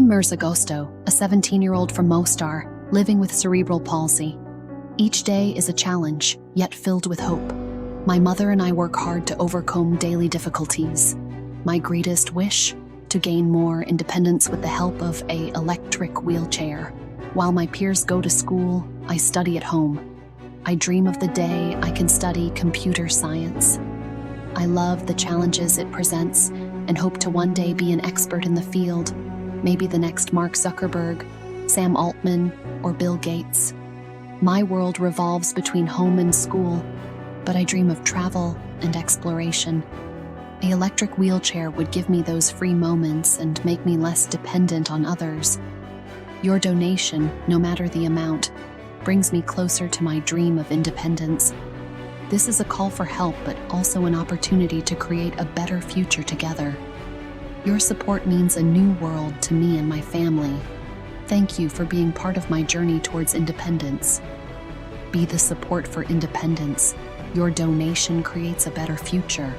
I'm Mirza Gosto, a 17-year-old from Mostar, living with cerebral palsy. Each day is a challenge, yet filled with hope. My mother and I work hard to overcome daily difficulties. My greatest wish? To gain more independence with the help of an electric wheelchair. While my peers go to school, I study at home. I dream of the day I can study computer science. I love the challenges it presents and hope to one day be an expert in the field, maybe the next Mark Zuckerberg, Sam Altman, or Bill Gates. My world revolves between home and school, but I dream of travel and exploration. An electric wheelchair would give me those free moments and make me less dependent on others. Your donation, no matter the amount, brings me closer to my dream of independence. This is a call for help, but also an opportunity to create a better future together. Your support means a new world to me and my family. Thank you for being part of my journey towards independence. Be the support for independence. Your donation creates a better future.